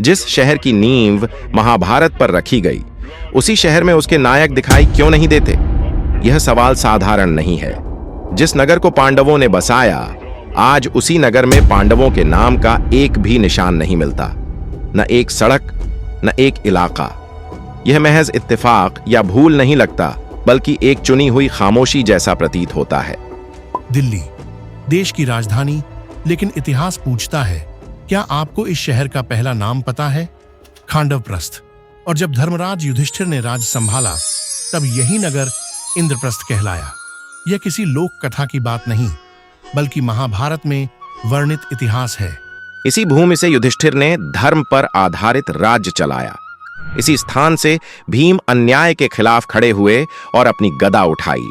जिस शहर की नींव महाभारत पर रखी गई, उसी शहर में उसके नायक दिखाई क्यों नहीं देते? यह सवाल साधारण नहीं है। जिस नगर को पांडवों ने बसाया, आज उसी नगर में पांडवों के नाम का एक भी निशान नहीं मिलता। न एक सड़क, न एक इलाका। यह महज इत्तेफाक या भूल नहीं लगता, बल्कि एक चुनी हुई खामोशी जैसा प्रतीत होता है। दिल्ली, देश की राजधानी, लेकिन इतिहास पूछता है, क्या आपको इस शहर का पहला नाम पता है? खांडवप्रस्थ। और जब धर्मराज युधिष्ठिर ने राज संभाला, तब यही नगर इंद्रप्रस्थ कहलाया। यह किसी लोक कथा की बात नहीं, बल्कि महाभारत में वर्णित इतिहास है। इसी भूमि से युधिष्ठिर ने धर्म पर आधारित राज्य चलाया। इसी स्थान से भीम अन्याय के खिलाफ खड़े हुए और अपनी गदा उठाई।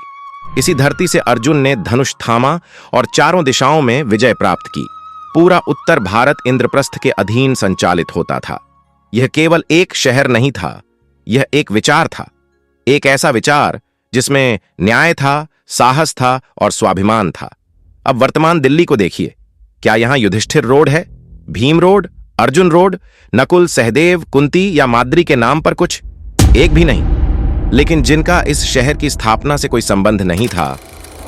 इसी धरती से अर्जुन ने धनुष थामा और चारों दिशाओं में विजय प्राप्त की। पूरा उत्तर भारत इंद्रप्रस्थ के अधीन संचालित होता था। यह केवल एक शहर नहीं था, यह एक विचार था। एक ऐसा विचार जिसमें न्याय था, साहस था और स्वाभिमान था। अब वर्तमान दिल्ली को देखिए। क्या यहां युधिष्ठिर रोड है, भीम रोड, अर्जुन रोड, नकुल, सहदेव, कुंती या माद्री के नाम पर कुछ? एक भी नहीं। लेकिन जिनका इस शहर की स्थापना से कोई संबंध नहीं था,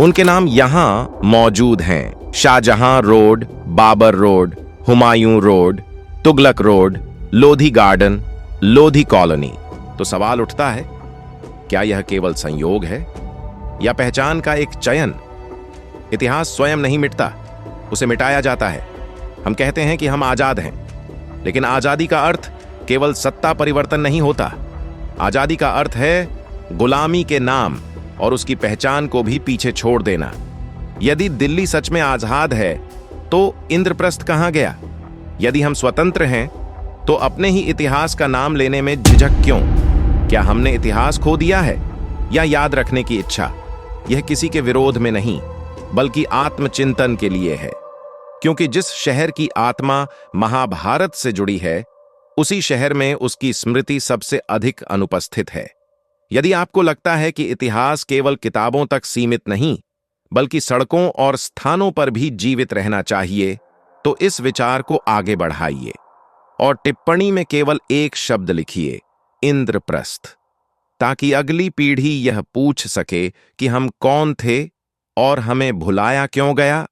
उनके नाम यहां मौजूद हैं। Shahjahan road, Babur road, Humayun road, Tughlaq road, Lodhi garden, Lodhi colony. तो सवाल उठता है, क्या यह केवल संयोग है या पहचान का एक चयन? इतिहास स्वयं नहीं मिटता, उसे मिटाया जाता है। हम कहते हैं कि हम आजाद हैं, लेकिन आजादी का अर्थ केवल सत्ता परिवर्तन नहीं होता। आजादी का अर्थ है गुलामी के नाम और उसकी पहचान को भी पीछे छोड़ देना। यदि दिल्ली सच में आजाद है, तो इंद्रप्रस्थ कहां गया? यदि हम स्वतंत्र हैं, तो अपने ही इतिहास का नाम लेने में झिझक क्यों? क्या हमने इतिहास खो दिया है या याद रखने की इच्छा? यह किसी के विरोध में नहीं, बल्कि आत्मचिंतन के लिए है। क्योंकि जिस शहर की आत्मा महाभारत से जुड़ी है, उसी शहर में उसकी स्मृति सबसे अधिक अनुपस्थित है। यदि आपको लगता है कि इतिहास केवल किताबों तक सीमित नहीं, बल्कि सड़कों और स्थानों पर भी जीवित रहना चाहिए, तो इस विचार को आगे बढ़ाइए और टिप्पणी में केवल एक शब्द लिखिए, इंद्रप्रस्थ, ताकि अगली पीढ़ी यह पूछ सके कि हम कौन थे और हमें भुलाया क्यों गया।